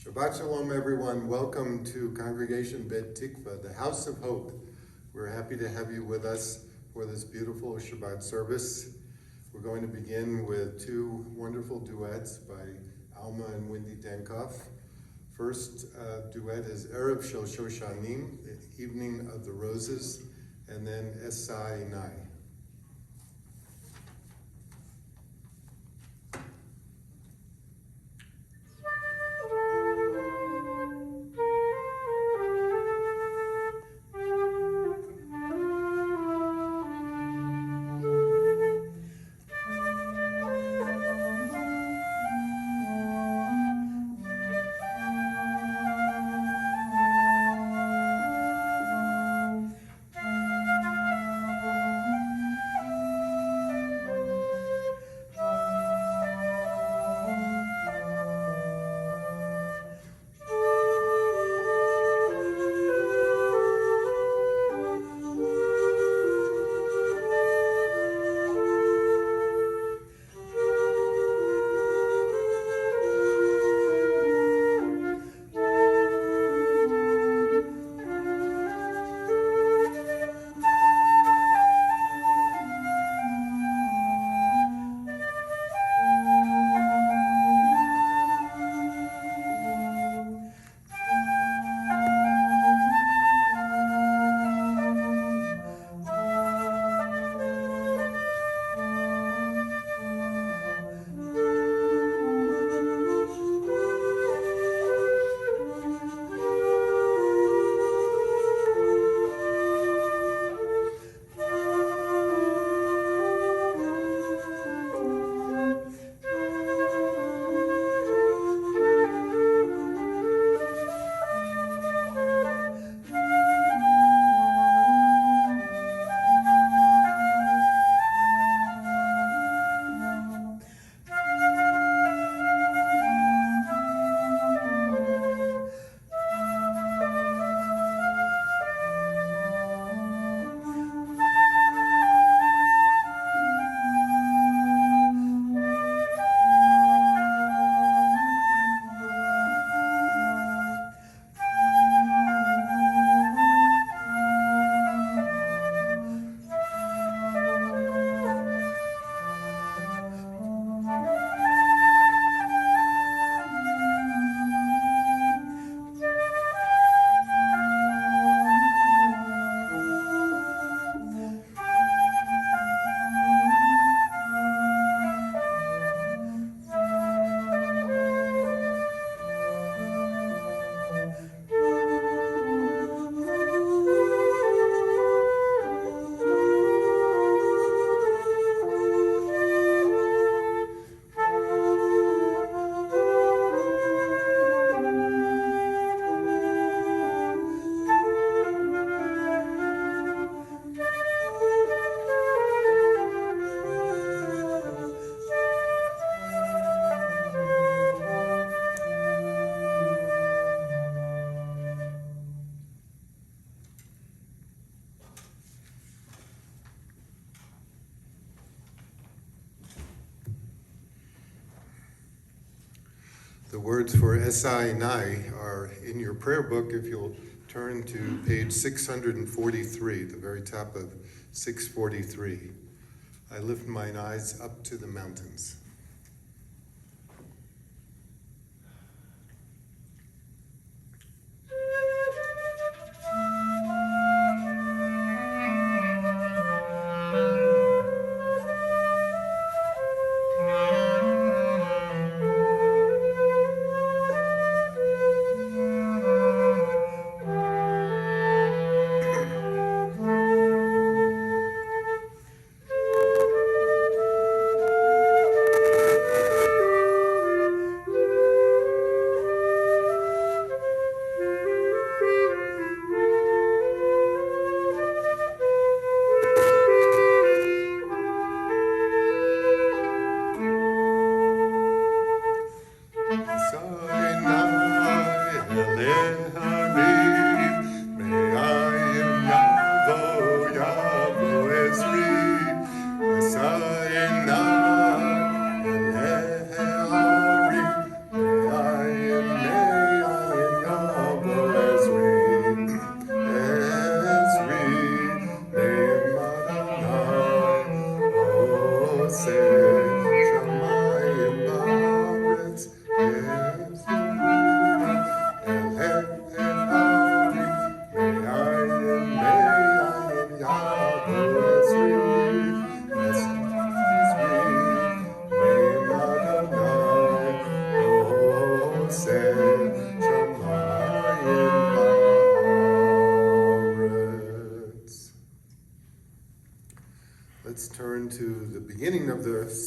Shabbat Shalom, everyone. Welcome to Congregation Beit Tikva, the House of Hope. We're happy to have you with us for this beautiful Shabbat service. We're going to begin with two wonderful duets by Alma and Dankoff. First duet is Erev Shel Shoshanim, the Evening of the Roses, and then Esai Nai. The words for Esai Nai are in your prayer book if you'll turn to page 643, the very top of 643. I lift mine eyes up to the mountains.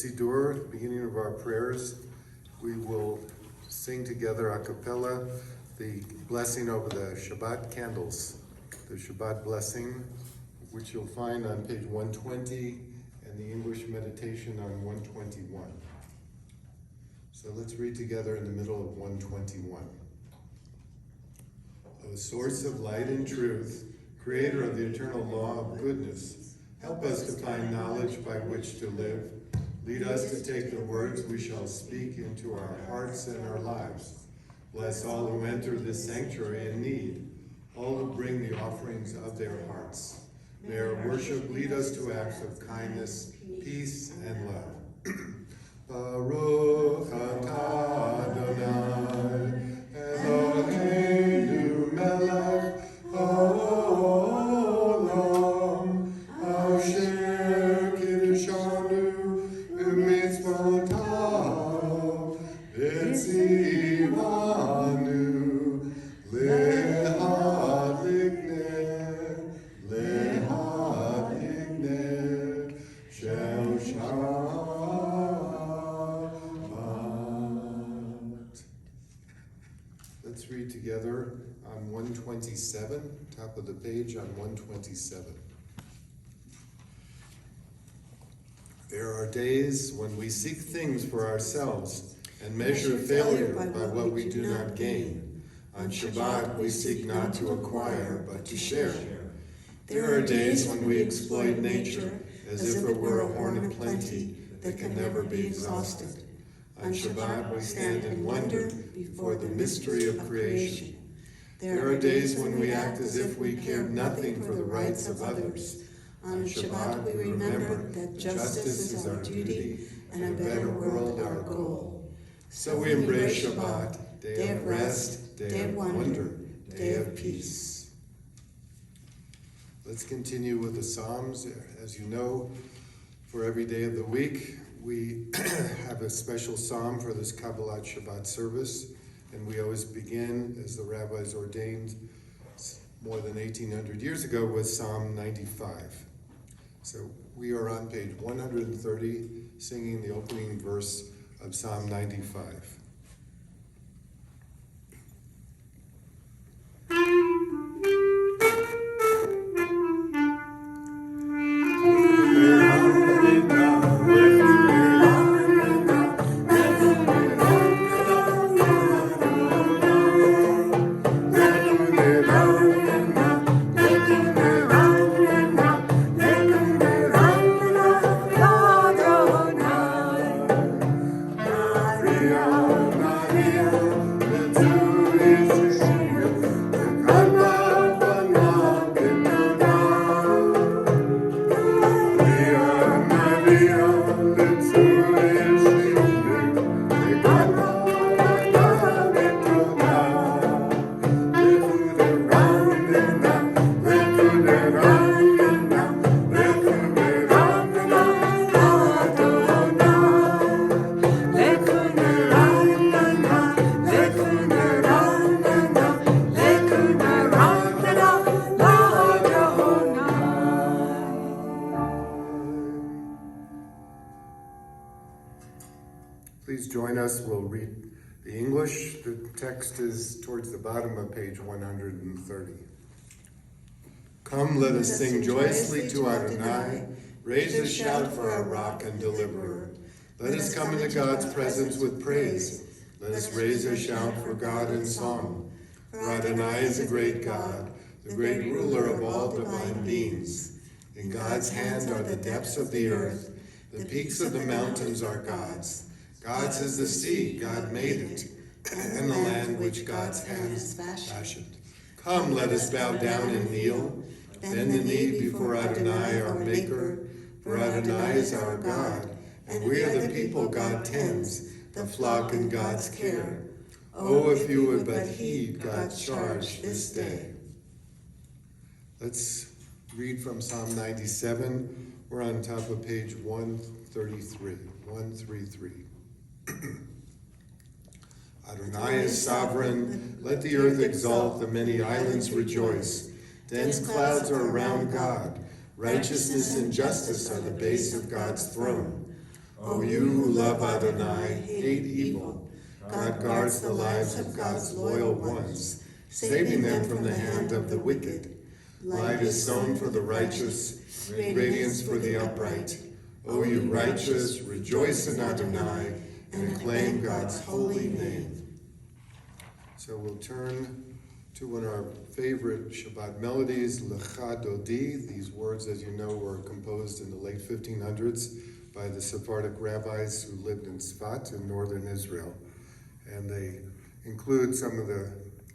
Siddur, the beginning of our prayers, we will sing together a cappella the blessing over the Shabbat candles, the Shabbat blessing, which you'll find on page 120 and the English meditation on 121. So let's read together in the middle of 121. O source of light and truth, creator of the eternal law of goodness, help us to find knowledge by which to live. Lead us to take the words we shall speak into our hearts and our lives. Bless all who enter this sanctuary in need, all who bring the offerings of their hearts. May our worship lead us to acts of kindness, peace, and love. Baruch atah Adonai, Eloheinu melech haolam, asher kiddushanu b'mitzvotav, v'tzivanu lehadlikneh shel Shabbat. Let's read together on 127, top of the page on 127. There are days when we seek things for ourselves and measure failure by what we do not gain. On Shabbat, we seek not to acquire, but to share. There are days when we exploit nature as if it were a horn of plenty that can never be exhausted. On Shabbat, we stand in wonder before the mystery of creation. There are days when we act as if we cared nothing for the rights of others. On Shabbat, we remember that justice is our duty and a better world our goal. So we embrace Shabbat, day of rest, day of wonder, day of peace. Let's continue with the Psalms. As you know, for every day of the week, we have a special psalm for this Kabbalat Shabbat service, and we always begin, as the rabbis ordained more than 1,800 years ago, with Psalm 95. So we are on page 130, singing the opening verse of Psalm 95. Please join us. We'll read the English. The text is towards the bottom of page 130. Come, let us sing joyously to Adonai. Raise a shout for our rock and deliverer. Let us come into God's presence with praise. Let us raise a shout for God in song. For Adonai is a great God, the great ruler of all divine beings. In God's hand are the depths of the earth. The peaks of the mountains are God's. God's is the sea, God made it, and the land which God's hand has fashioned. Come, let us bow down and kneel, bend the knee before Adonai our Maker, for Adonai is our God, and we are the people God tends, the flock in God's care. Oh, if you would but heed God's charge this day. Let's read from Psalm 97. We're on top of page 133. 133. Adonai is sovereign, let the earth exalt, the many islands rejoice. Dense clouds are around God, righteousness and justice are the base of God's throne. O you who love Adonai, hate evil. God guards the lives of God's loyal ones, saving them from the hand of the wicked. Light is sown for the righteous, radiance for the upright. O you righteous, rejoice in Adonai, and acclaim God's holy name. So we'll turn to one of our favorite Shabbat melodies, Lela Dawkins. These words, as you know, were composed in the late 1500s by the Sephardic rabbis who lived in Tzfat in northern Israel. And they include some of the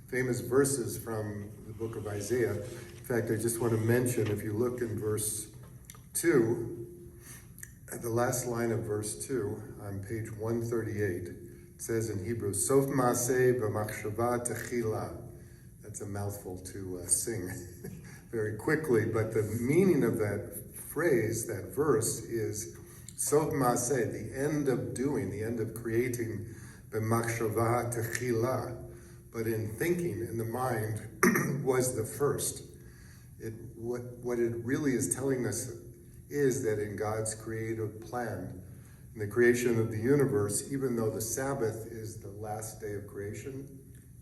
famous verses from the book of Isaiah. In fact, I just want to mention, if you look in verse 2, at the last line of verse 2, on page 138, it says in Hebrew, Sof Maaseh b'machshava techila. That's a mouthful to sing very quickly, but the meaning of that phrase, that verse, is Sof Maaseh, the end of doing, the end of creating, b'machshava techila. But in thinking, in the mind, was the first. What it really is telling us is that in God's creative plan, in the creation of the universe, even though the Sabbath is the last day of creation,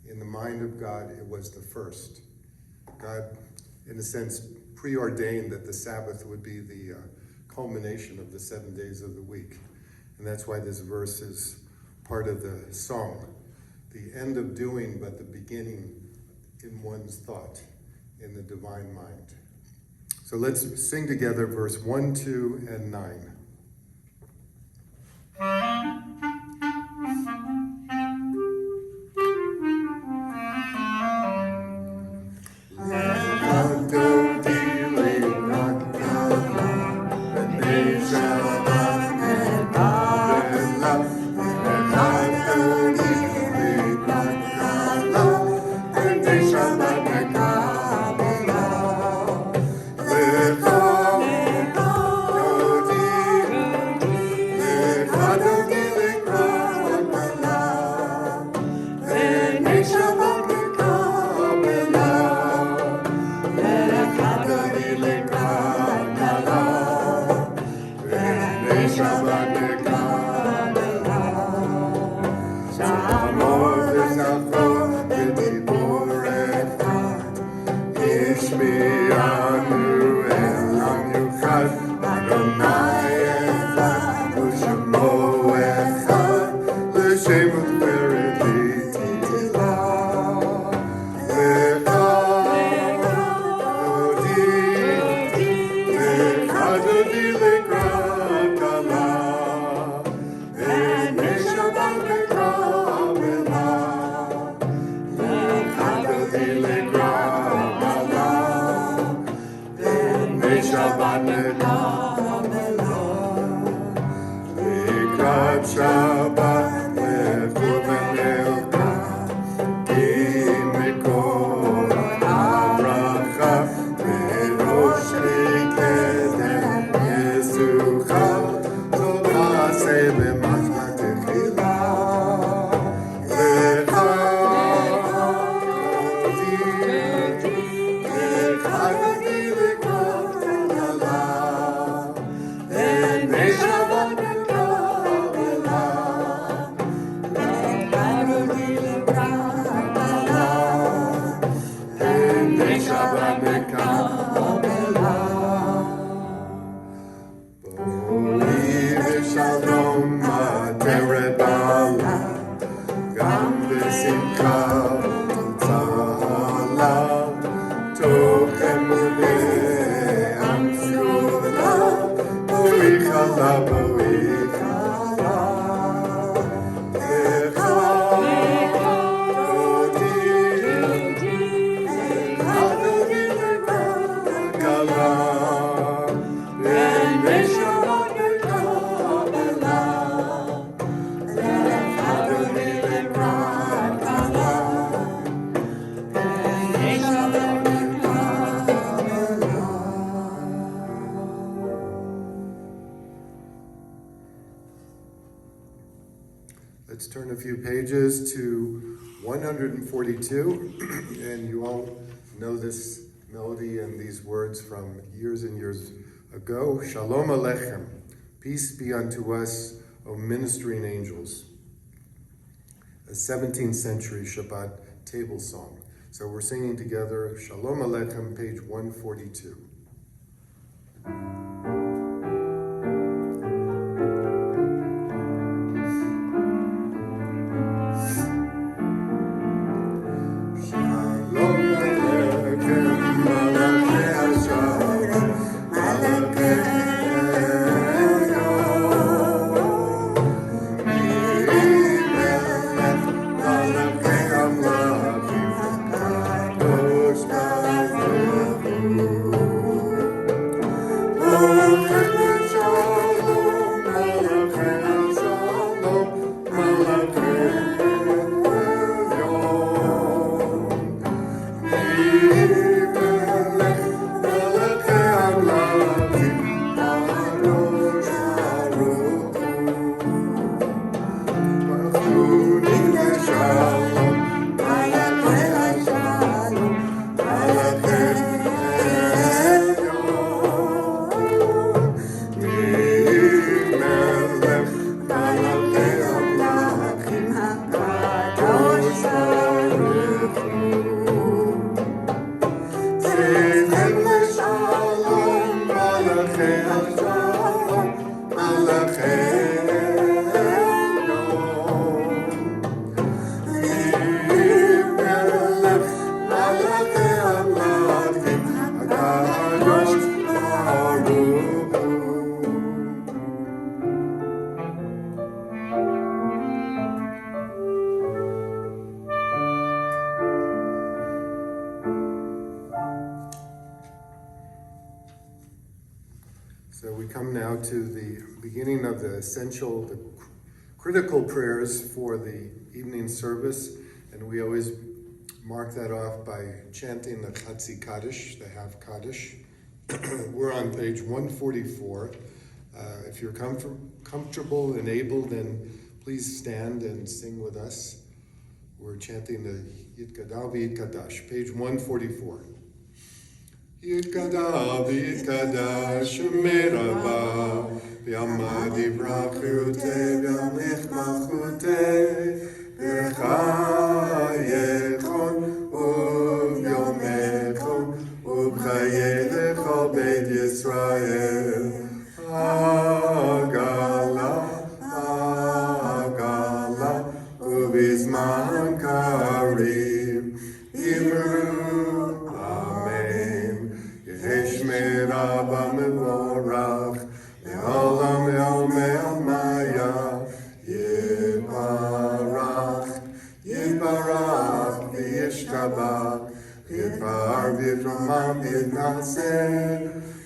in the mind of God, it was the first. God, in a sense, preordained that the Sabbath would be the culmination of the 7 days of the week. And that's why this verse is part of the song. The end of doing, but the beginning in one's thought, in the divine mind. So let's sing together verse 1, 2, and 9. Let's turn a few pages to 142, and you all know this melody and these words from years and years ago. Shalom Aleichem, Peace be unto us, O ministering angels. A 17th century Shabbat table song. So we're singing together, Shalom Aleichem, page 142. So we come now to the beginning of the critical prayers for the evening service, and we always mark that off by chanting the Chatzi Kaddish, the half Kaddish. We're on page 144. If you're comfortable and able, then please stand and sing with us. We're chanting the Yitkadav Yitkadash, page 144. Yitkadav Yitkadash Merava V'yamadi Brachute V'yamich Machute V'chayechon U'v'yomechon U'b'chayecha Beit Yisrael Agala Agala U'bizman Karim Imru Amen Yeshmera B'mevorach Le'olam Le'omei Maya Yibarach Yibarach V'yishtabach Yidbar V'yitramam Yidnaseh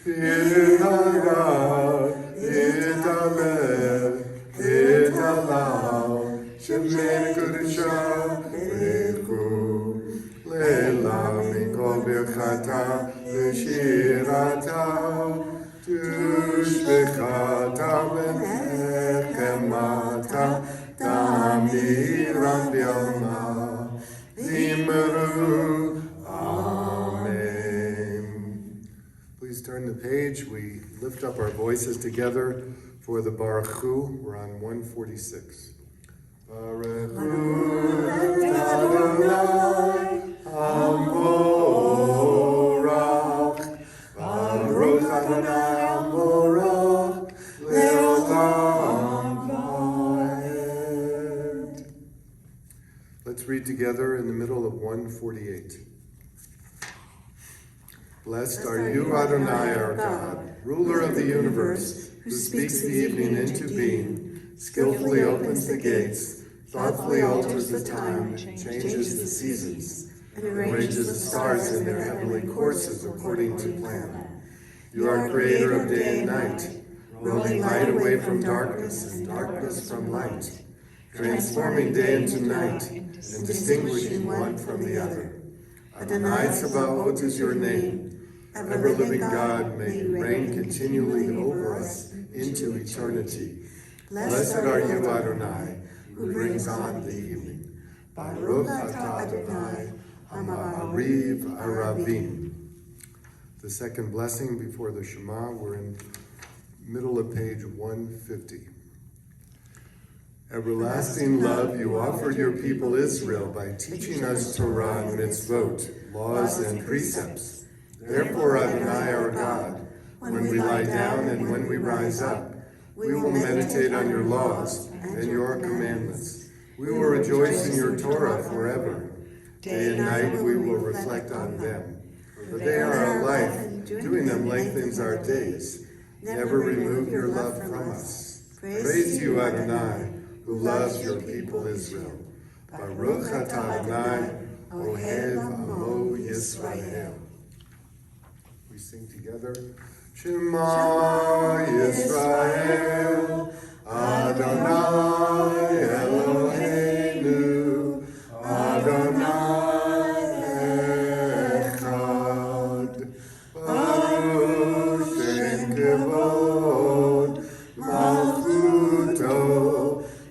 Yidagad Yidalev Yidalau Shemei Kudusha Rechu Lela Mikol Birchata V'shirata Tushbechata V'nechemata Tamiram B'yama V'imru Amen. Please turn the page. We lift up our voices together for the Baruch Hu. We're on 146. Baruch Hu Adonai Amorach Baruch Adonai Amorach Leolam Vaed. Let's read together in the middle of 148. Blessed are you, Adonai, our God, ruler of the universe, who speaks the evening into being, skillfully opens the gates, thoughtfully alters the time, changes the seasons, and arranges the stars in their heavenly courses according to plan. You are creator of day and night, rolling light away from darkness and darkness from light, transforming day into night and distinguishing one from the other. Adonai Tzebaot is your name. Ever-living God, may you reign continually over us into eternity. Blessed are you, Adonai, who brings on the evening. Baruch atah Adonai, Ha'ma'ariv Aravim. The second blessing before the Shema, we're in middle of page 150. Everlasting love you offered your people Israel by teaching us Torah and mitzvot, laws and precepts. Therefore, Adonai our God, when we lie down and when we rise up, we will meditate on your laws and your commandments. We will rejoice in your Torah forever. Day and night we will reflect on them. For they are our life, doing them lengthens our days. Never remove your love from us. Praise you, Adonai, who loves your people Israel. Baruch atah Adonai, Ohev Amo Yisrael. We sing together. Shema Yisrael, Adonai Eloheinu, Adonai Echad. Baruch Shem Kevod, Malchuto,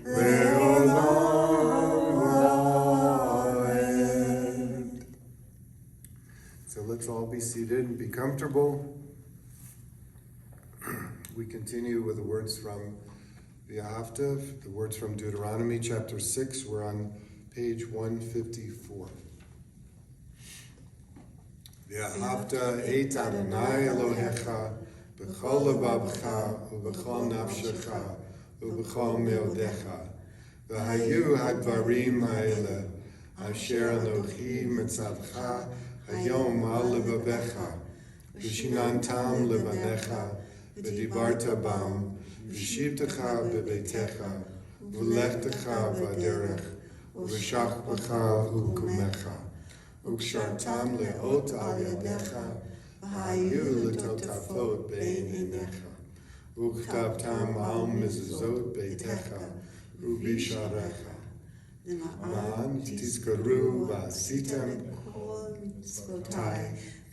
Leolam Vaed. So let's all be seated and be comfortable. We continue with the words from V'ahavta, the words from Deuteronomy chapter 6. We're on page 154. V'ahavta et Adonai Elohecha b'chol lebavcha u'b'chol nafshecha u'b'chol meodecha v'hayu hadvarim ha'ele asher Anochi mitzavcha hayom al levavecha v'shinantam levanecha v'dibarta bam, v'shivtecha bebeitecha, v'lechtecha v'aderech, v'shachpecha u'kumecha, u'kshartam le'ot al yadecha, v'hayu letotafot bein einecha, u'chtavtam al mezuzot beitecha, u'bisharecha. Ma'an tizkaru v'asitem kol mitzvotai,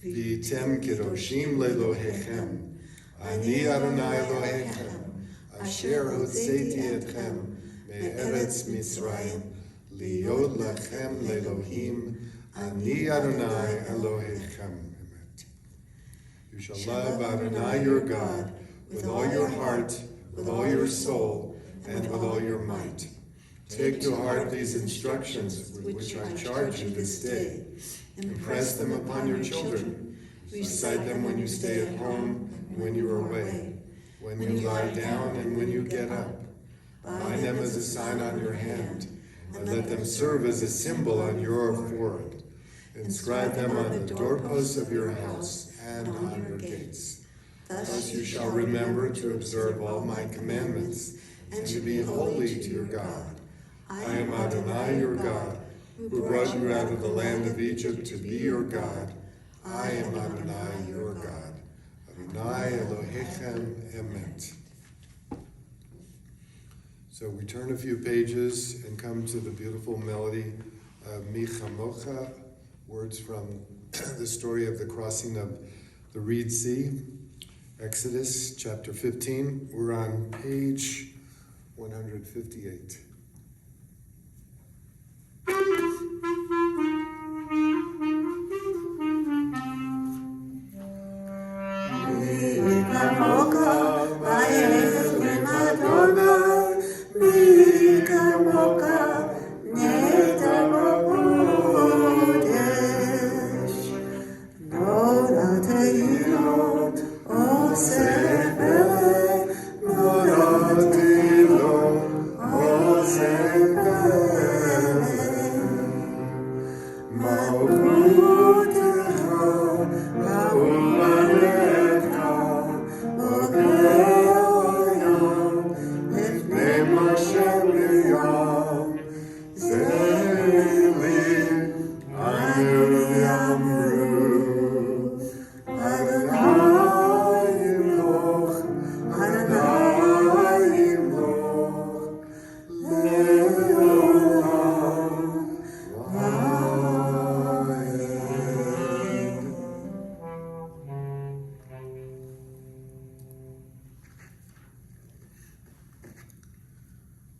v'yitem kedoshim le'lohechem, Ani Adonai Elohechem, Asher hotzeiti etchem me'eretz Mitzrayim, liyod lachem le'Elohim, Ani Adonai Elohechem. You shall love Adonai your God with all your heart, with all your soul, and with all your might. Take to heart these instructions with which I charge you this day. Impress them upon your children. Recite them when you stay at home, when you are away, when you lie down and when you get up. Bind them as a sign on your hand, and let them serve as a symbol on your forehead. Inscribe them on the doorposts of your house and on your gates. Thus you shall remember to observe all my commandments, and to be holy to your God. I am Adonai your God, who brought you out of the land of Egypt to be your God. I am Adonai your God. Adonai Elohechem Emet. So we turn a few pages and come to the beautiful melody of Mi Chamocha, words from the story of the crossing of the Reed Sea, Exodus chapter 15. We're on page 158.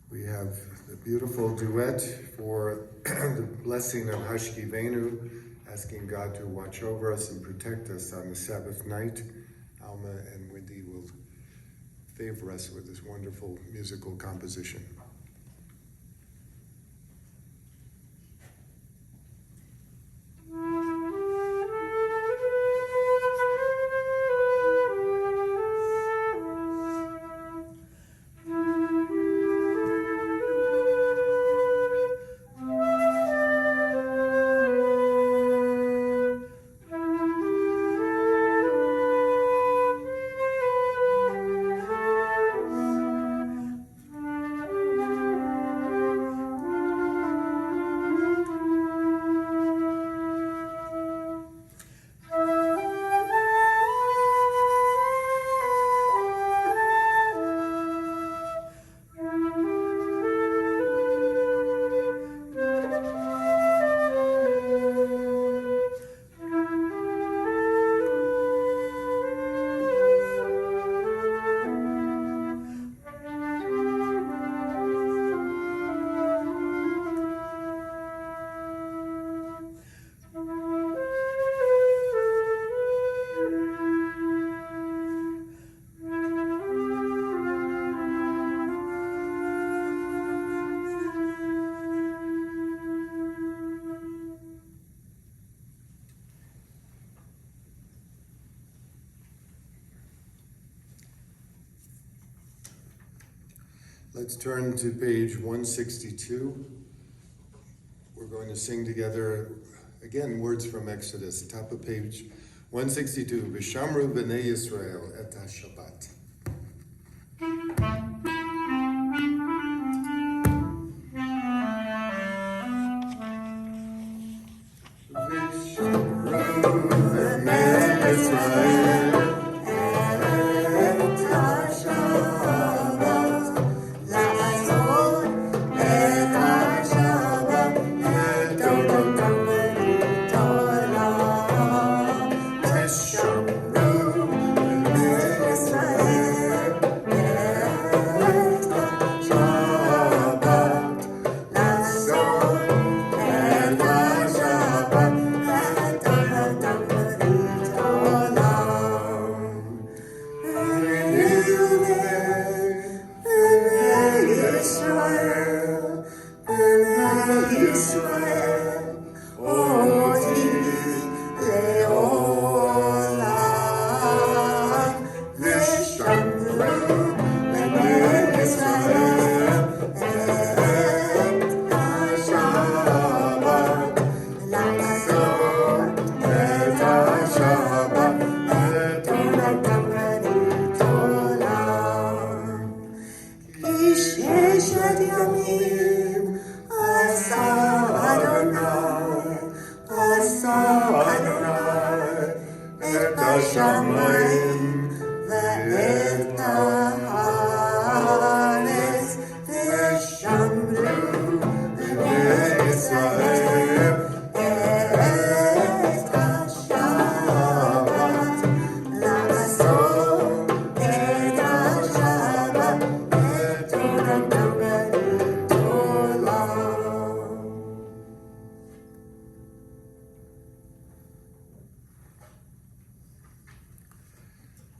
We have the beautiful duet for the blessing of Hashkivenu, asking God to watch over us and protect us on the Sabbath night. Alma and Wendy will favor us with this wonderful musical composition. Let's turn to page 162. We're going to sing together, again, words from Exodus, top of page 162. V'shamru b'nei Yisrael et ha-Shabbat. V'shamru b'nei Yisrael et ha-Shabbat.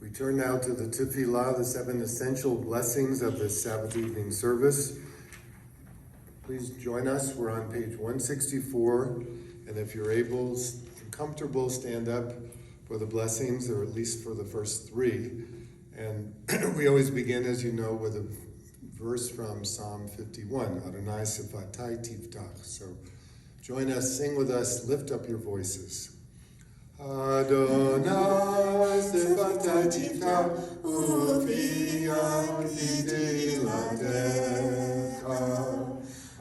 We turn now to the Tefillah, the 7 essential blessings of the Sabbath evening service. Please join us. We're on page 164, and if you're able and comfortable, stand up for the blessings, or at least for the first 3. And we always begin, as you know, with a verse from Psalm 51, Adonai Sifatai Tiftach. So join us, sing with us, lift up your voices. Adonai Sifatai Tiftach, Ufi Akiti Ladecha.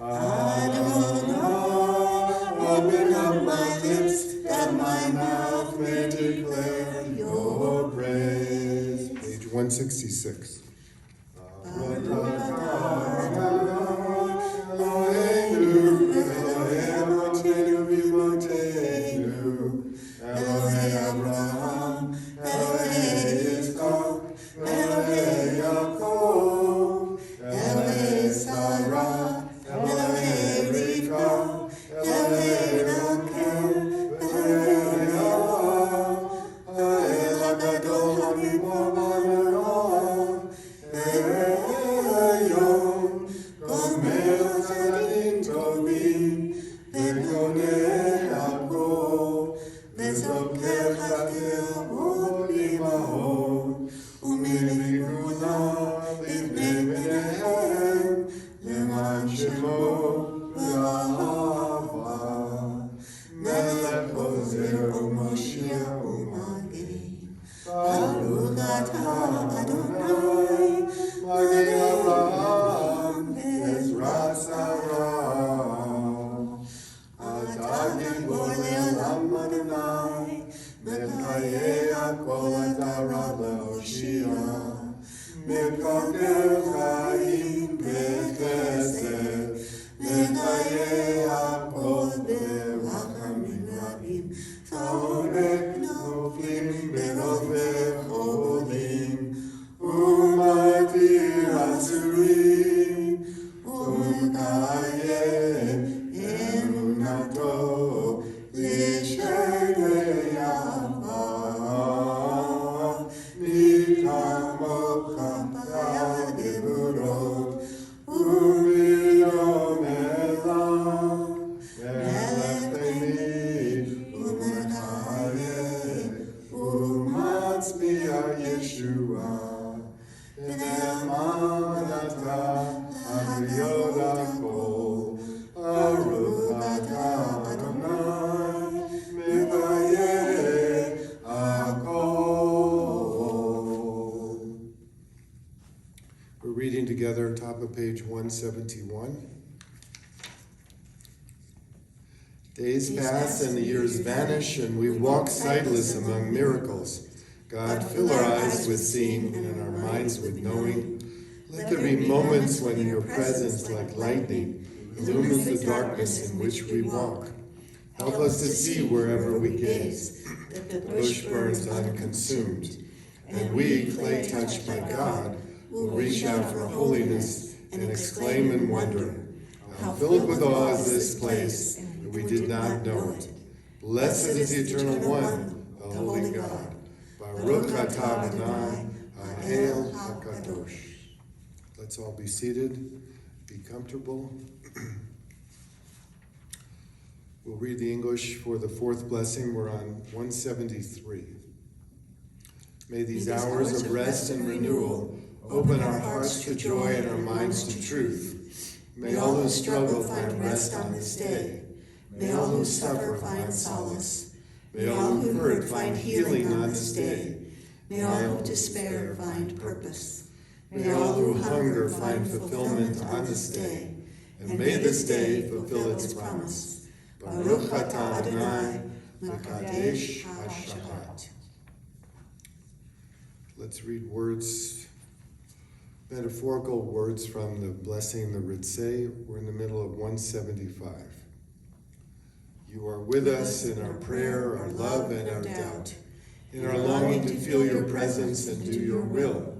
Adonai, open up my lips, that my mouth may declare your praise. Page 166. We're reading together, top of page 171. Days pass and the years vanish, and we walk sightless among miracles. God, fill our eyes with seeing and our minds with knowing. Let there be moments when your presence, like lightning, illumines the darkness in which we walk. Help us to see wherever we gaze that the bush burns unconsumed, and we, clay touched by God, will reach out for holiness and exclaim in wonder, how filled with awe is this place, that we did not know it. Blessed is the Eternal One, the Holy God. Baruch atah Adonai, Ha'el HaKadosh. Let's all be seated, be comfortable. We'll read the English for the fourth blessing. We're on 173. May these hours of rest and renewal open our hearts to joy and our minds to truth. May all who struggle find rest on this day. May all who suffer find solace. May all who hurt find healing on this day. May all who despair find purpose. May all who hunger find fulfillment on this day. And may this day fulfill its promise. Baruch atah Adonai, Mekadesh HaShabbat. Let's read words, metaphorical words from the blessing, the Ritzeh. We're in the middle of 175. You are with us in our prayer, our love, and our doubt, in our longing to feel your presence and do your will.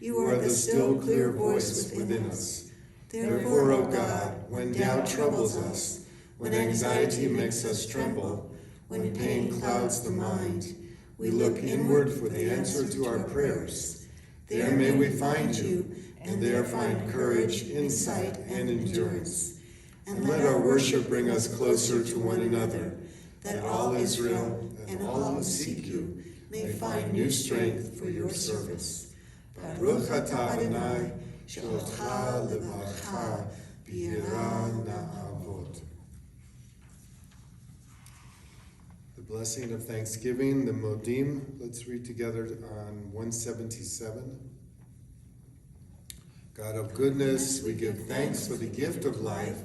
You are the still, clear voice within us. Therefore, O God, when doubt troubles us, when anxiety makes us tremble, when pain clouds the mind, we look inward for the answer to our prayers. There may we find you, and there find courage, insight, and endurance. And let our worship bring us closer to one another, that all Israel and all who seek you may find new strength for your service. Baruch atah Adonai, she'otcha levarcha b'yirah na'avot. The blessing of thanksgiving, the Modim. Let's read together on 177. God of goodness, we give thanks for the gift of life,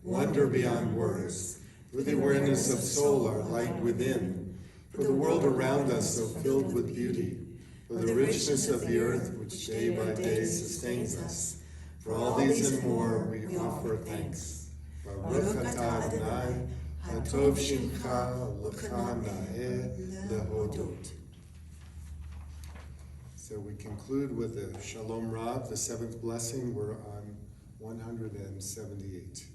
wonder beyond words, for the awareness of soul, our light within, for the world around us so filled with beauty, for the richness of the earth which day by day sustains us. For all these and more we offer thanks. Baruch atah Adonai, Hatov Shimcha L'cha Na'eh Lehodot. So we conclude with the Shalom Rav, the seventh blessing. We're on 178.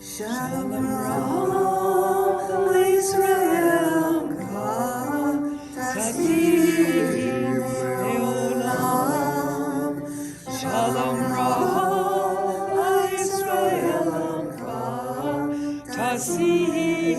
Shalom Rav Israel Ka Tasbih Leolam. Shalom Rav Israel Ka Tasbih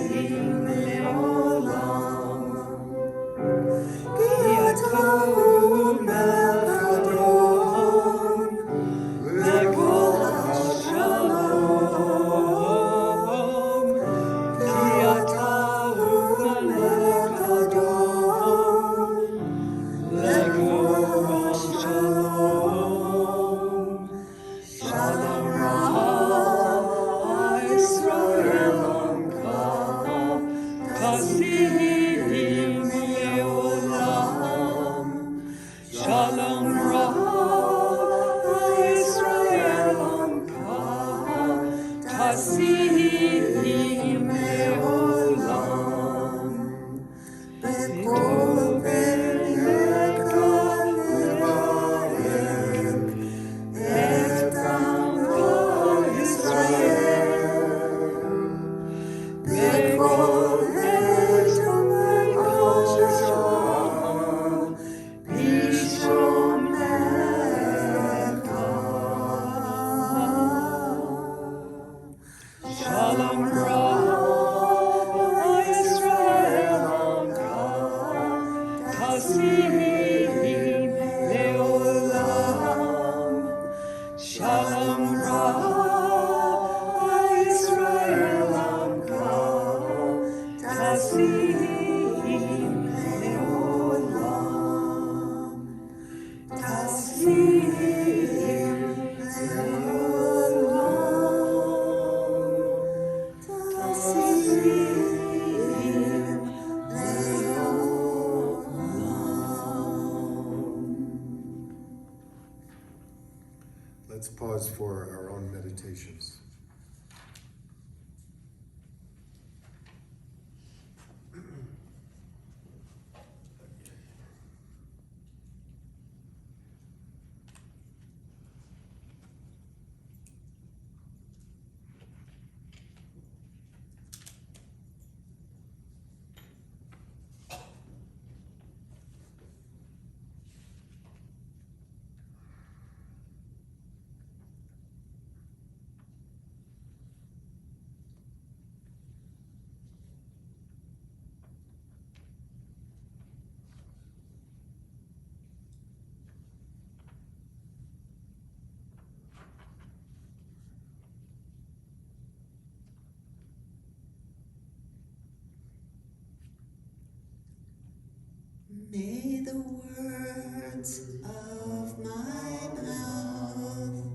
Let's pause for our own meditations. May the words of my mouth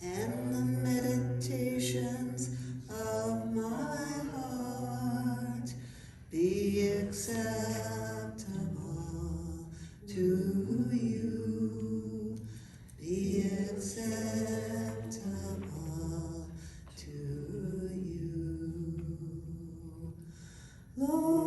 and the meditations of my heart be acceptable to you, be acceptable to you, Lord.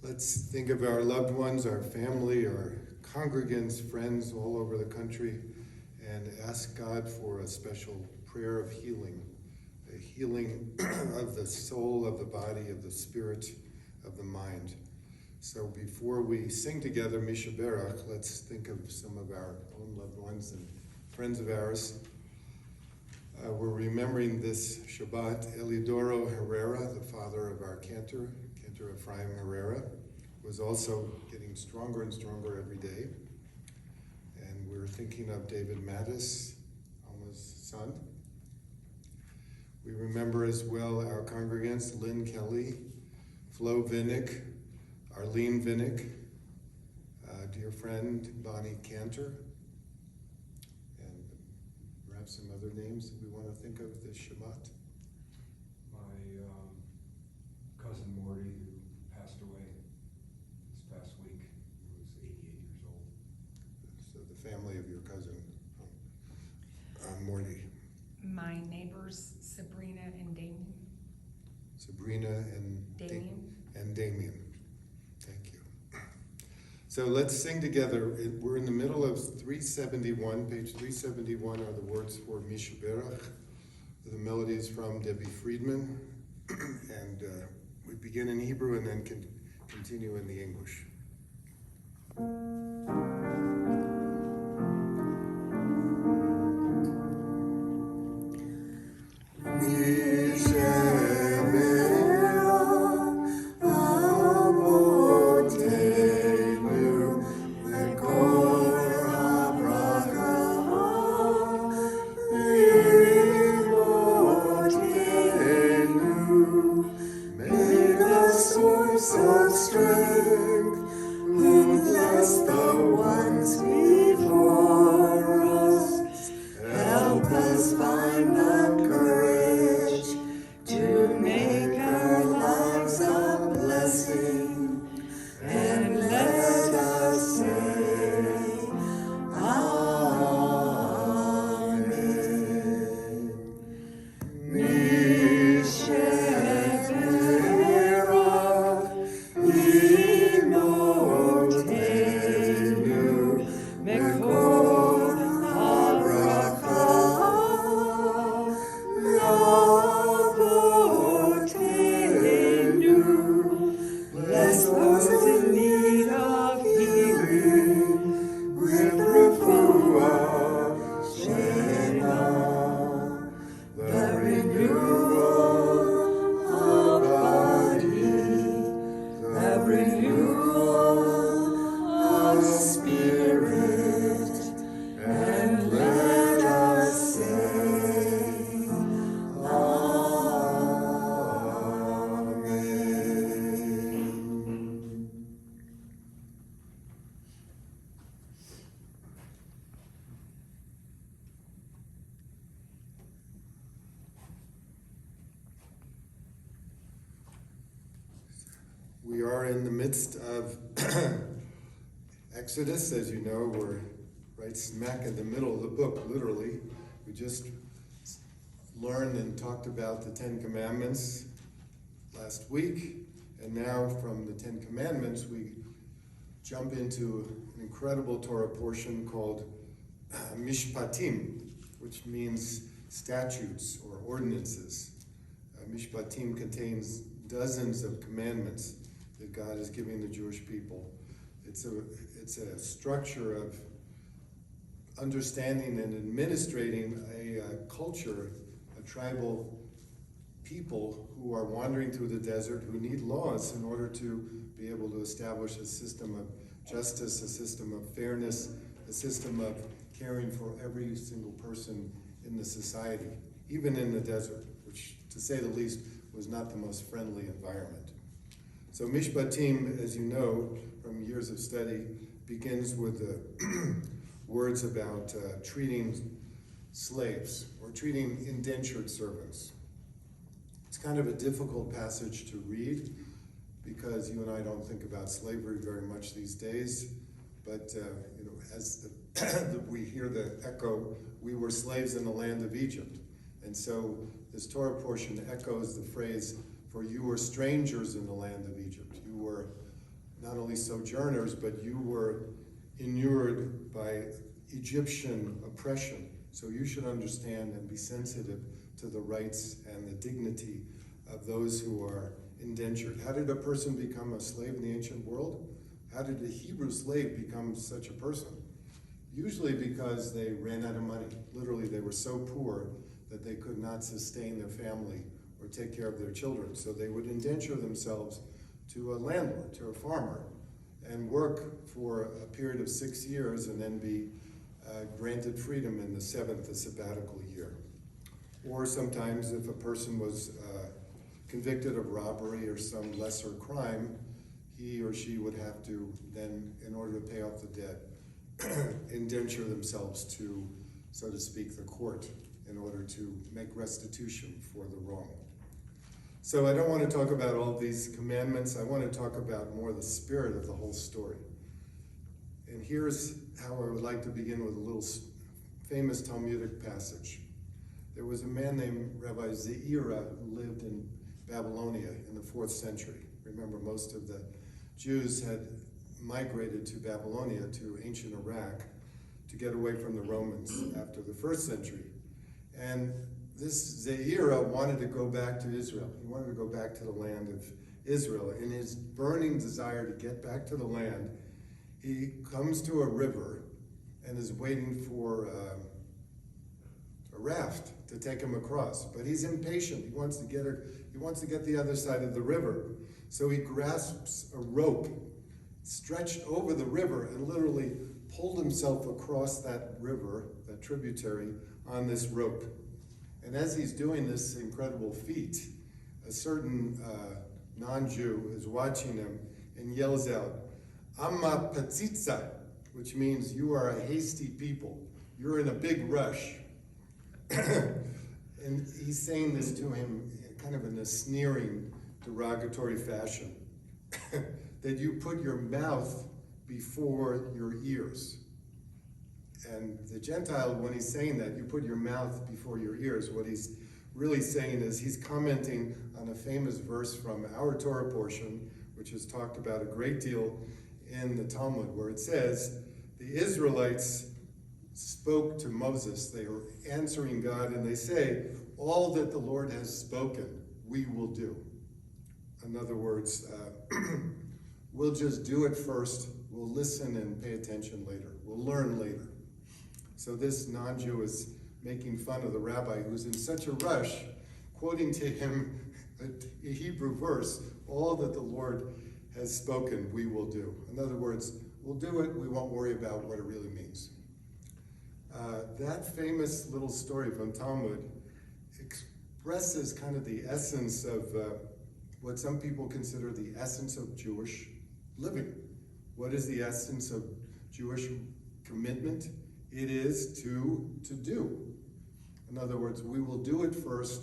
Let's think of our loved ones, our family, our congregants, friends all over the country, and ask God for a special prayer of healing, a healing of the soul, of the body, of the spirit, of the mind. So before we sing together Mishubera, let's think of some of our own loved ones and friends of ours. We're remembering this Shabbat, Elidoro Herrera, the father of our cantor Ephraim Herrera, was also getting stronger and stronger every day. And we're thinking of David Mattis, Alma's son. We remember as well our congregants, Lynn Kelly, Flo Vinnick, Arlene Vinnick, dear friend Bonnie Cantor, and perhaps some other names that we want to think of this Shabbat. My cousin Morty, who passed away this past week, he was 88 years old. So the family of your cousin, Morty. My neighbors, Sabrina and Damien. Sabrina and Damien. Damien. Thank you. So let's sing together. We're in the middle of 371. Page 371 are the words for Mishubera. The melody is from Debbie Friedman. And we begin in Hebrew and then continue in the English. Mishubera, avote. are in the midst of Exodus. As you know, we're right smack in the middle of the book, literally. We just learned and talked about the Ten Commandments last week, and now from the Ten Commandments we jump into an incredible Torah portion called Mishpatim, which means statutes or ordinances. Mishpatim contains dozens of commandments that God is giving the Jewish people. It's a structure of understanding and administrating a culture, a tribal people who are wandering through the desert, who need laws in order to be able to establish a system of justice, a system of fairness, a system of caring for every single person in the society, even in the desert, which, to say the least, was not the most friendly environment. So Mishpatim, as you know from years of study, begins with the words about treating slaves or treating indentured servants. It's kind of a difficult passage to read because you and I don't think about slavery very much these days, but as we hear the echo, we were slaves in the land of Egypt. And so this Torah portion echoes the phrase, for you were strangers in the land of Egypt. You were not only sojourners, but you were inured by Egyptian oppression. So you should understand and be sensitive to the rights and the dignity of those who are indentured. How did a person become a slave in the ancient world? How did a Hebrew slave become such a person? Usually because they ran out of money. Literally, they were so poor that they could not sustain their family or take care of their children. So they would indenture themselves to a landlord, to a farmer, and work for a period of 6 years and then be granted freedom in the seventh, the sabbatical year. Or sometimes if a person was convicted of robbery or some lesser crime, he or she would have to then, in order to pay off the debt, indenture themselves to, so to speak, the court in order to make restitution for the wrong. So I don't want to talk about all these commandments. I want to talk about more the spirit of the whole story. And here's how I would like to begin with a little famous Talmudic passage. There was a man named Rabbi Zeira who lived in Babylonia in the 4th century. Remember, most of the Jews had migrated to Babylonia, to ancient Iraq, to get away from the Romans after the 1st century. And this Zeira wanted to go back to Israel. He wanted to go back to the land of Israel. In his burning desire to get back to the land, he comes to a river and is waiting for a raft to take him across. But he's impatient. He wants to get the other side of the river. So he grasps a rope, stretched over the river, and literally pulled himself across that river, that tributary, on this rope. And as he's doing this incredible feat, a certain non-Jew is watching him and yells out, "Amma patzitza," which means you are a hasty people. You're in a big rush. And he's saying this to him kind of in a sneering, derogatory fashion, that you put your mouth before your ears. And the Gentile, when he's saying that, you put your mouth before your ears, what he's really saying is he's commenting on a famous verse from our Torah portion, which is talked about a great deal in the Talmud, where it says, the Israelites spoke to Moses. They were answering God, and they say, all that the Lord has spoken, we will do. In other words, we'll just do it first. We'll listen and pay attention later. We'll learn later. So this non-Jew is making fun of the rabbi who's in such a rush, quoting to him a Hebrew verse, all that the Lord has spoken, we will do. In other words, we'll do it, we won't worry about what it really means. That famous little story from Talmud expresses kind of the essence of what some people consider the essence of Jewish living. What is the essence of Jewish commitment? It is to do. In other words, we will do it first,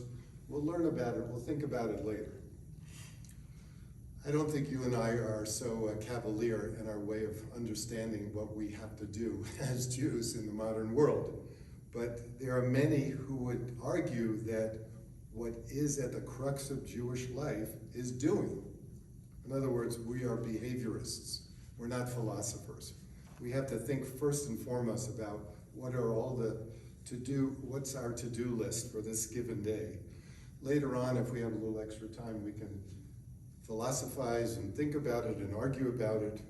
we'll learn about it, we'll think about it later. I don't think you and I are so cavalier in our way of understanding what we have to do as Jews in the modern world. But there are many who would argue that what is at the crux of Jewish life is doing. In other words, we are behaviorists. We're not philosophers. We have to think first and foremost about what are all the what's our to-do list for this given day. Later on, if we have a little extra time, we can philosophize and think about it and argue about it.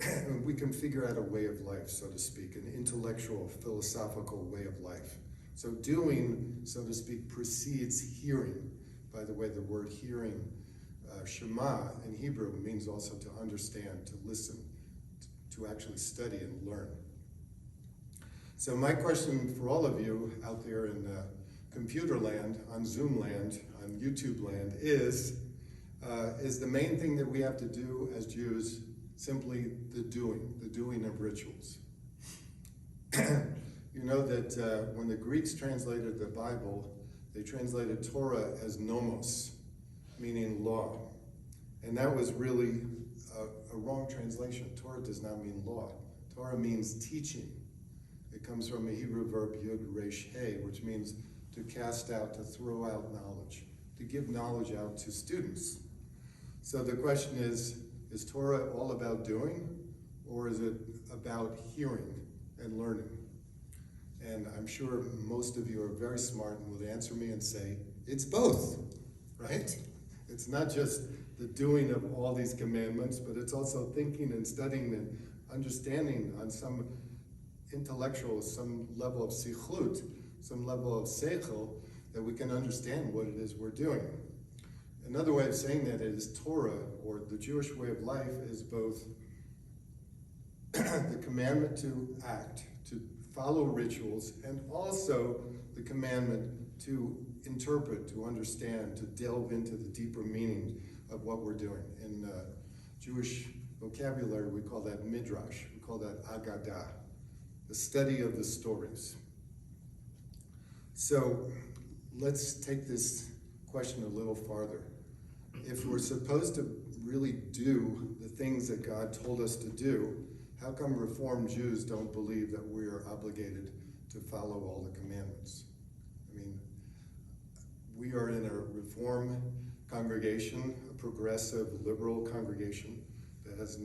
And we can figure out a way of life, so to speak, an intellectual, philosophical way of life. So doing, so to speak, precedes hearing. By the way, the word hearing, Shema in Hebrew, means also to understand, to listen, to actually study and learn. So my question for all of you out there in computer land, on Zoom land, on YouTube land, is the main thing that we have to do as Jews simply the doing of rituals. You know that when the Greeks translated the Bible, they translated Torah as nomos, meaning law. And that was really a wrong translation. Torah does not mean law. Torah means teaching. It comes from a Hebrew verb, yud resh he, which means to cast out, to throw out knowledge, to give knowledge out to students. So the question is Torah all about doing, or is it about hearing and learning? And I'm sure most of you are very smart and would answer me and say, it's both, right? It's not just the doing of all these commandments, but it's also thinking and studying and understanding on some intellectual, some level of sichlut, some level of seichel, that we can understand what it is we're doing. Another way of saying that is Torah, or the Jewish way of life, is both the commandment to act, to follow rituals, and also the commandment to interpret, to understand, to delve into the deeper meaning of what we're doing. In Jewish vocabulary, we call that midrash, we call that agadah, the study of the stories. So let's take this question a little farther. If we're supposed to really do the things that God told us to do, how come Reformed Jews don't believe that we are obligated to follow all the commandments? I mean, we are in a Reform congregation, a progressive, liberal congregation that has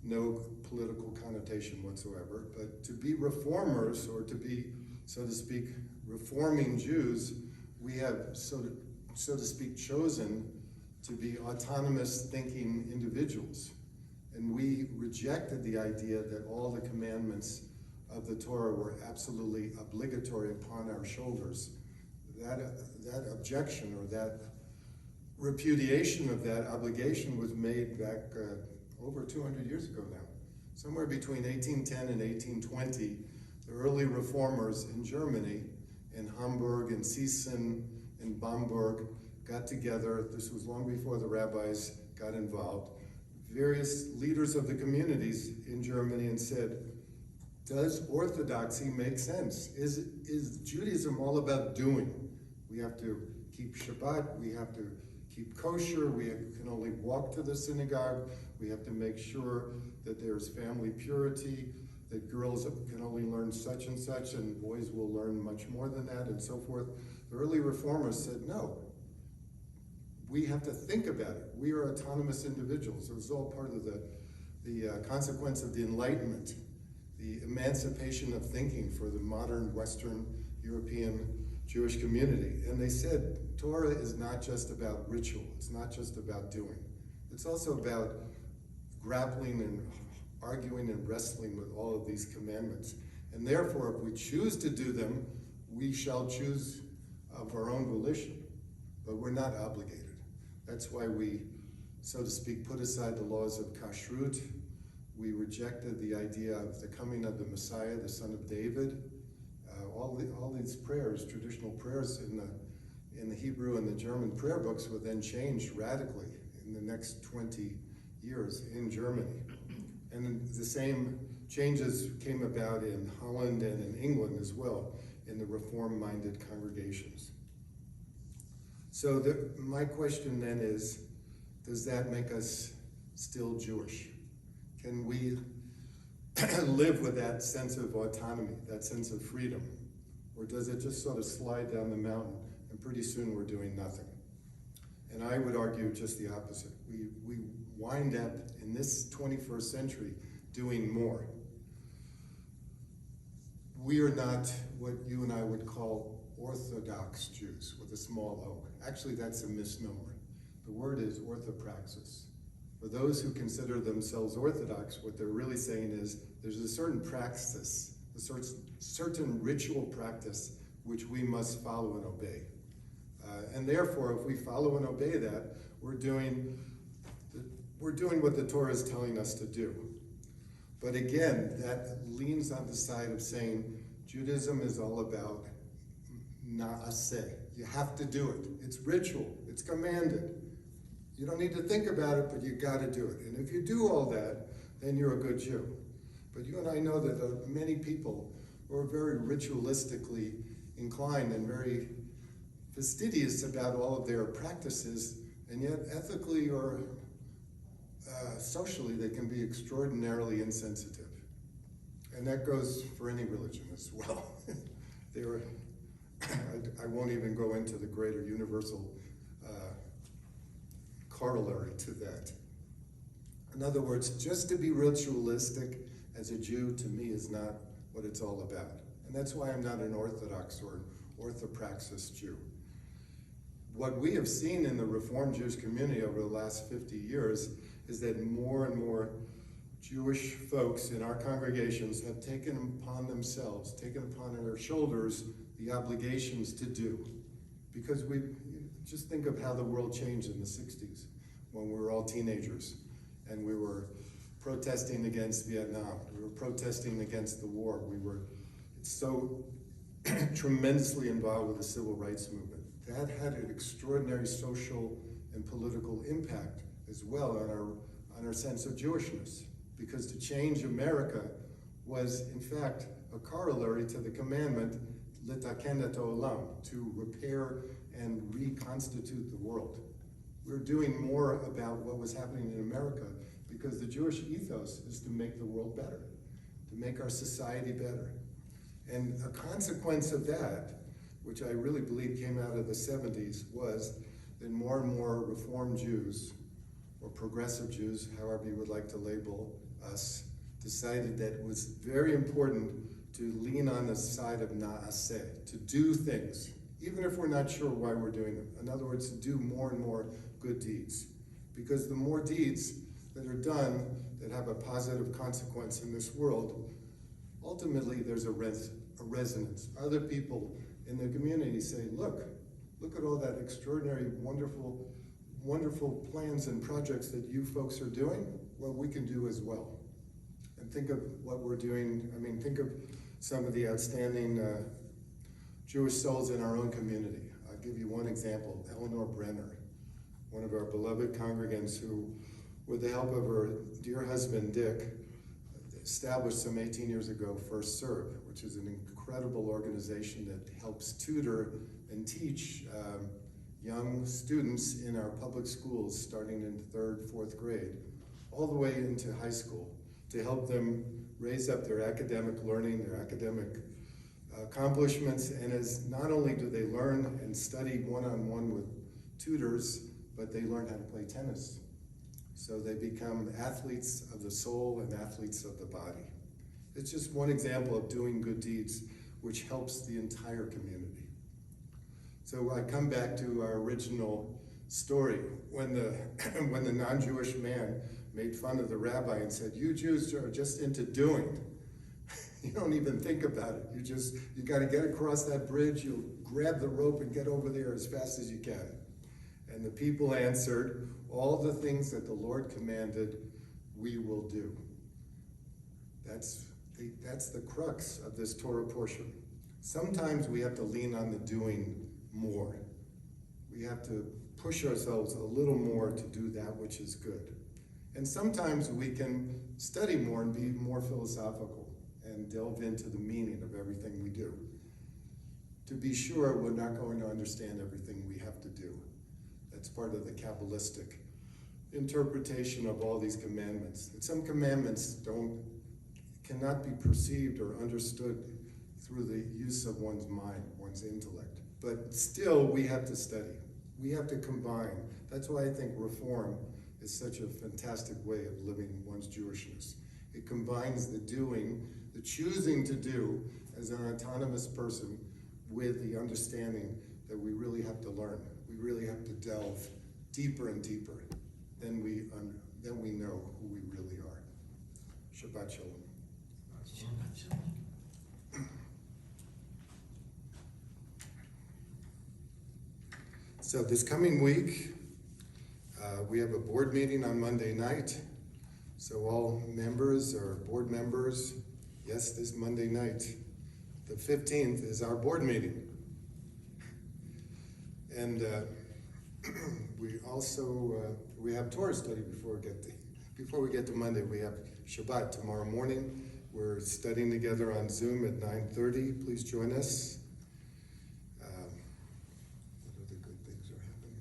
no political connotation whatsoever, but to be reformers, or to be, so to speak, reforming Jews, we have, so to speak, chosen to be autonomous thinking individuals. And we rejected the idea that all the commandments of the Torah were absolutely obligatory upon our shoulders. That objection, or that repudiation of that obligation, was made back over 200 years ago now. Somewhere between 1810 and 1820, the early reformers in Germany, in Hamburg, in Gießen, in Bamberg, got together. This was long before the rabbis got involved. Various leaders of the communities in Germany, and said, does orthodoxy make sense? Is Judaism all about doing? We have to keep Shabbat, we have to keep kosher, we can only walk to the synagogue, we have to make sure that there's family purity, that girls can only learn such and such, and boys will learn much more than that, and so forth. The early reformers said, no, we have to think about it. We are autonomous individuals. It was all part of the consequence of the Enlightenment, the emancipation of thinking for the modern Western European Jewish community. And they said, Torah is not just about ritual. It's not just about doing. It's also about grappling and arguing and wrestling with all of these commandments. And therefore, if we choose to do them, we shall choose of our own volition, but we're not obligated. That's why we, so to speak, put aside the laws of kashrut. We rejected the idea of the coming of the Messiah, the son of David. All these prayers, traditional prayers in the Hebrew and the German prayer books, were then changed radically in the next 20 years in Germany. And the same changes came about in Holland and in England as well, in the Reform-minded congregations. So my question then is, does that make us still Jewish? Can we live with that sense of autonomy, that sense of freedom? Or does it just sort of slide down the mountain and pretty soon we're doing nothing? And I would argue just the opposite. We wind up in this 21st century doing more. We are not what you and I would call Orthodox Jews with a small o. Actually, that's a misnomer. The word is orthopraxis. For those who consider themselves Orthodox, what they're really saying is there's a certain praxis, a certain ritual practice which we must follow and obey. And therefore, if we follow and obey that, we're doing what the Torah is telling us to do. But again, that leans on the side of saying Judaism is all about na'aseh. You have to do it. It's ritual. It's commanded. You don't need to think about it, but you got to do it. And if you do all that, then you're a good Jew. But you and I know that there are many people who are very ritualistically inclined and very fastidious about all of their practices, and yet ethically or socially they can be extraordinarily insensitive. And that goes for any religion as well. I won't even go into the greater universal corollary to that. In other words, just to be ritualistic as a Jew, to me, is not what it's all about. And that's why I'm not an Orthodox or an orthopraxis Jew. What we have seen in the Reformed Jewish community over the last 50 years is that more and more Jewish folks in our congregations have taken upon themselves, taken upon their shoulders, the obligations to do. Because we just think of how the world changed in the 60s when we were all teenagers and we were protesting against Vietnam. We were protesting against the war. We were so tremendously involved with the civil rights movement. That had an extraordinary social and political impact as well on our sense of Jewishness. Because to change America was, in fact, a corollary to the commandment, litaken et olam, to repair and reconstitute the world. We're doing more about what was happening in America because the Jewish ethos is to make the world better, to make our society better. And a consequence of that, which I really believe came out of the 70s, was that more and more Reformed Jews, or progressive Jews, however you would like to label us, decided that it was very important to lean on the side of na'aseh, to do things, even if we're not sure why we're doing them. In other words, to do more and more good deeds. Because the more deeds that are done that have a positive consequence in this world, ultimately there's a resonance. Other people in the community say, look at all that extraordinary, wonderful plans and projects that you folks are doing. Well, we can do as well. And think of what we're doing. I mean, think of some of the outstanding Jewish souls in our own community. I'll give you one example, Eleanor Brenner, one of our beloved congregants who, with the help of her dear husband, Dick, established some 18 years ago First Serve, which is an incredible organization that helps tutor and teach young students in our public schools starting in 3rd, 4th grade, all the way into high school, to help them raise up their academic learning, their academic accomplishments, and as not only do they learn and study one-on-one with tutors, but they learn how to play tennis. So they become athletes of the soul and athletes of the body. It's just one example of doing good deeds, which helps the entire community. So I come back to our original story, when the non-Jewish man made fun of the rabbi and said, you Jews are just into doing. You don't even think about it. You got to get across that bridge, you'll grab the rope and get over there as fast as you can. And the people answered, all the things that the Lord commanded, we will do. That's the crux of this Torah portion. Sometimes we have to lean on the doing more. We have to push ourselves a little more to do that which is good. And sometimes we can study more and be more philosophical and delve into the meaning of everything we do. To be sure, we're not going to understand everything we have to do. That's part of the Kabbalistic interpretation of all these commandments. And some commandments cannot be perceived or understood through the use of one's mind, one's intellect. But still, we have to study. We have to combine. That's why I think Reform is such a fantastic way of living one's Jewishness. It combines the doing, the choosing to do as an autonomous person with the understanding that we really have to learn. We really have to delve deeper and deeper. Then we know who we really are. Shabbat Shalom. Shabbat shalom. So this coming week, we have a board meeting on Monday night. So all members or board members, yes, this Monday night, the 15th is our board meeting. And we also, we have Torah study before we get to Monday. We have Shabbat tomorrow morning. We're studying together on Zoom at 9:30. Please join us. What other good things are happening?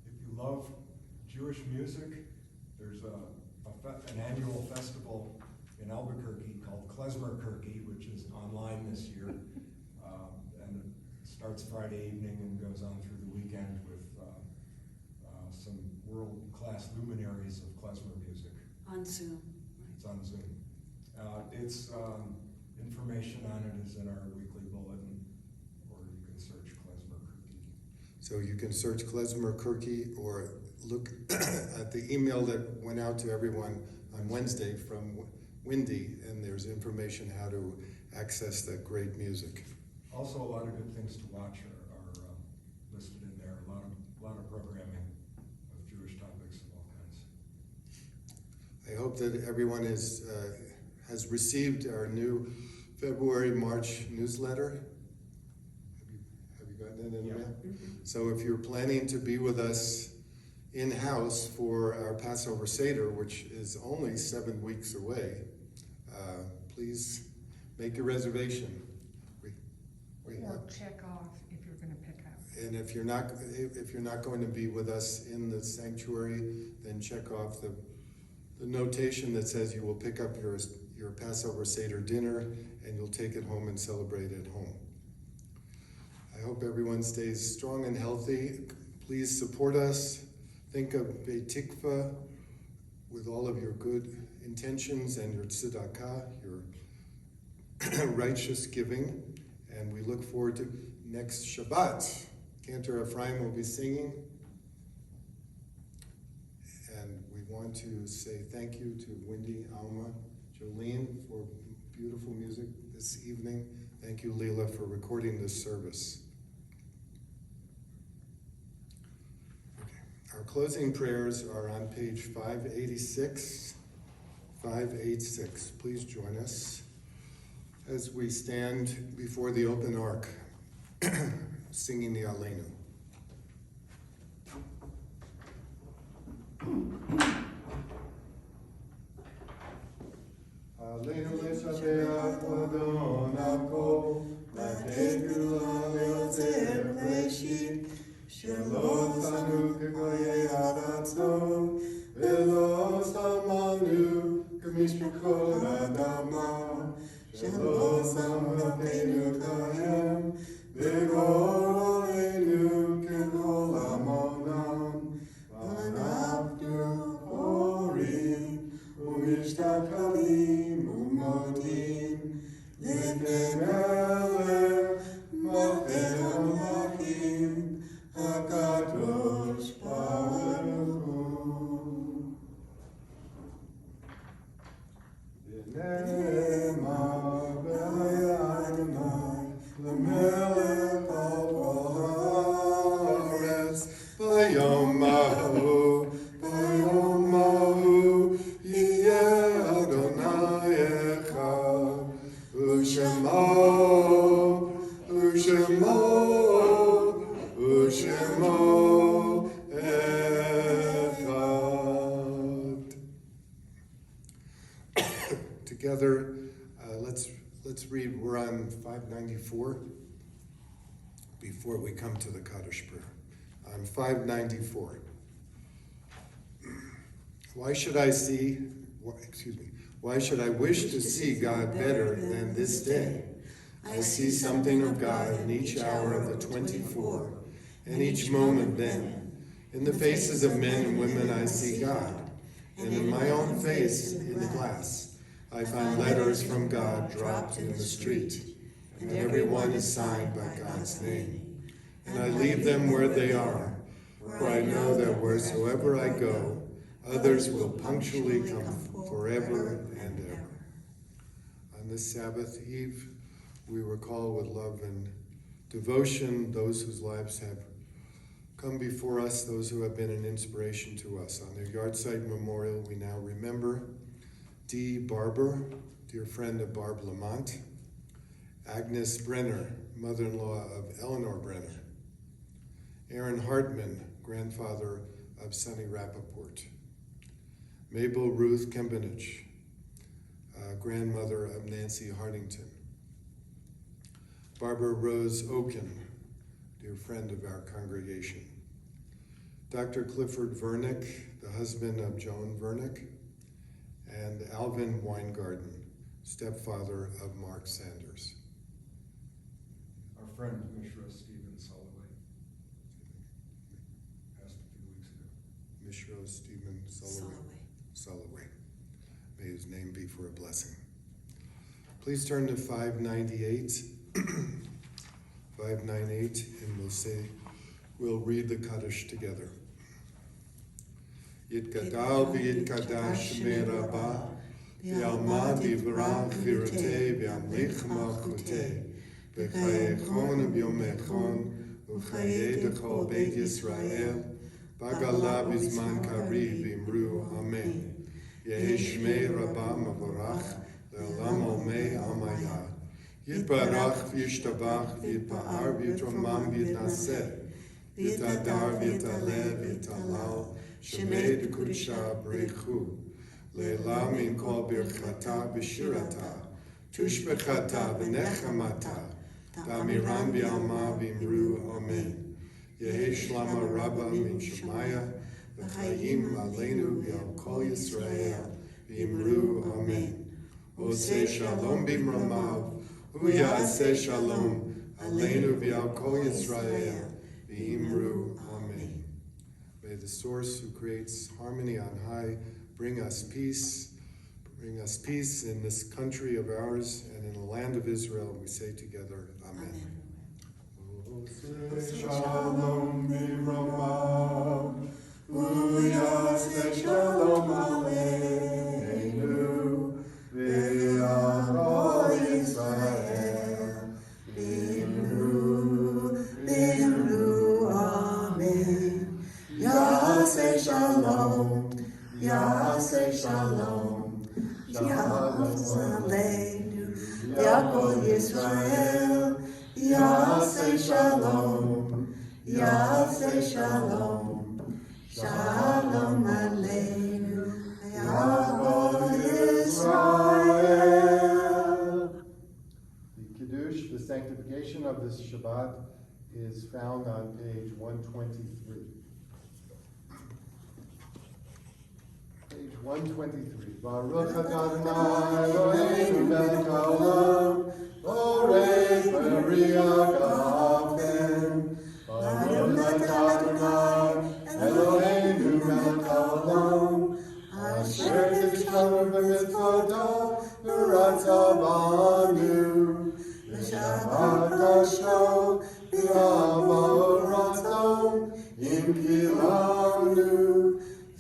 If you love Jewish music, there's an annual festival in Albuquerque called Klezmerkirky, which is online this year. And it starts Friday evening and goes on through the weekend with some world-class luminaries of klezmer music. On Zoom. It's on Zoom. Information on it is in our weekly bulletin, or you can search Klezmerkirky. So you can search Klezmerkirky or look at the email that went out to everyone on Wednesday from Wendy, and there's information how to access that great music. Also, a lot of good things to watch are listed in there. A lot of programming of Jewish topics of all kinds. I hope that everyone has received our new February-March newsletter. Have you gotten it in Yeah. there? So if you're planning to be with us in-house for our Passover Seder, which is only 7 weeks away, please make a reservation. We Or have, check off if you're gonna pick up. and if you're not going to be with us in the sanctuary, then check off the notation that says you will pick up your Passover Seder dinner and you'll take it home and celebrate at home. I hope everyone stays strong and healthy. Please support us. Think of Beit Tikva with all of your good intentions and your tzedakah, your righteous giving. And we look forward to next Shabbat. Cantor Ephraim will be singing. And we want to say thank you to Wendy, Alma, Jolene for beautiful music this evening. Thank you, Lela, for recording this service. Okay. Our closing prayers are on page 586. 586. Please join us as we stand before the open ark, singing the Aleinu. Aleinu leshabeach Adon Akol, לתת גאולה ליוצר בראשית, שלא שמנו כגויי ארצו, ולא שמנו כמשפחות האדמה, שלא שמנו כהם, וגורל עלינו כגול עמונם, ואנחנו קוראים ומשתחווים ומודים לפני מלך מלכי המלכים הקדוש ברוך הוא. ונאמר והיה אדוני למלך על כל הארץ ביום ההוא, ביום ההוא יהיה אדוני אחד, ושמו אחד. Together, let's read. We're on 594 before we come to the Kaddish prayer. On 594. Why should I wish to see God better than this day? I see something of God in each hour of the 24, and each moment then. In the faces of men and women I see God, and in my own face in the glass I find letters from God dropped in the street, and every one is signed by God's name. And I leave them where they are, for I know that wheresoever I go, others will punctually come forever and ever. On this Sabbath Eve, we recall with love and devotion those whose lives have come before us, those who have been an inspiration to us. On their yahrzeit memorial, we now remember Dee Barber, dear friend of Barb Lamont, Agnes Brenner, mother-in-law of Eleanor Brenner, Aaron Hartman, grandfather of Sonny Rappaport, Mabel Ruth Kempenich, grandmother of Nancy Hardington, Barbara Rose Oken, dear friend of our congregation, Dr. Clifford Vernick, the husband of Joan Vernick, and Alvin Weingarten, stepfather of Mark Sanders. Our friend Mishra Stephen Soloway passed a few weeks ago. Mishra Stephen Soloway. May his name be for a blessing. Please turn to 598. 598, and we'll read the Kaddish together. Yitgadal v'yitkadash me'rabah, v'yalma divrah chiroteh, v'yamlich malchuteh, v'chayechon v'yomechon, v'chayeh dechol Beit Yisrael, v'gala b'zman kariv v'imru amen. Yehei shmei rabah mavorach, le'olam omei amayah. Yitbarach v'yishtabach v'yitpa'ar v'yitromam v'yitnaseh, v'yitadar v'yitaleh v'yitalal, shemei d'kudsha b'reichu, le'ela min kol birchata v'shirata, tushbechata v'nechamata, v'amiran v'yalma v'imru amen. Yehei shlama rabba min shemaya, v'chayim aleinu v'yal kol Yisrael, v'imru amen. Oseh shalom b'mramav, Hu ya'aseh shalom, aleinu v'al kol Yisrael, v'imru amen. May the source who creates harmony on high bring us peace in this country of ours and in the land of Israel. We say together, amen. Oseh shalom b'mramav, Hu ya'aseh shalom aleinu v'al kol Yisrael. Shalom, Yaseh Shalom, Shalom Aleinu, Yakol Yisrael, Yaseh Shalom, Yaseh Shalom, Shalom Aleinu, Yakol Yisrael. The Kiddush, the sanctification of this Shabbat, is found on page 123. Page 123. Baruch Adonai Eloheinu melech haolam, borei b'riah ga'afen. Baruch Adonai Eloheinu melech haolam, asher tishmeru b'mitzvoto v'ratzah banu. L'shabbat kasho v'yamaor ratzon im kilanu.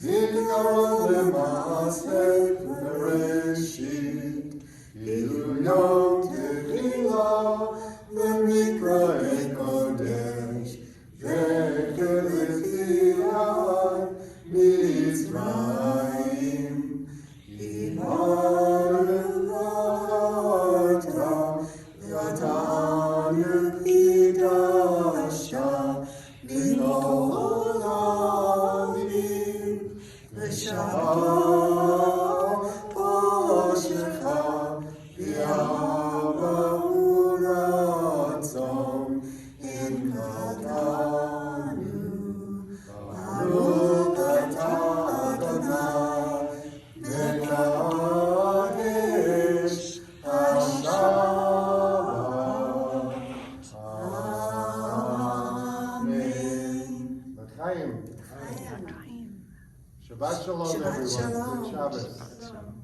Zikaron le'maaseh Bereshit, Ilu Yom Tevilah le'mikra'ei kodesh, Zecher l'tziat Mitzrayim, Imanu v'charta v'atanu kidasha l'kol olamim. Shabbat poshecha v'yamahu ratzon in kadanu. Baruch atah Adonai Shabbat shalom, Shabbat everyone. shalom. Good Shabbos.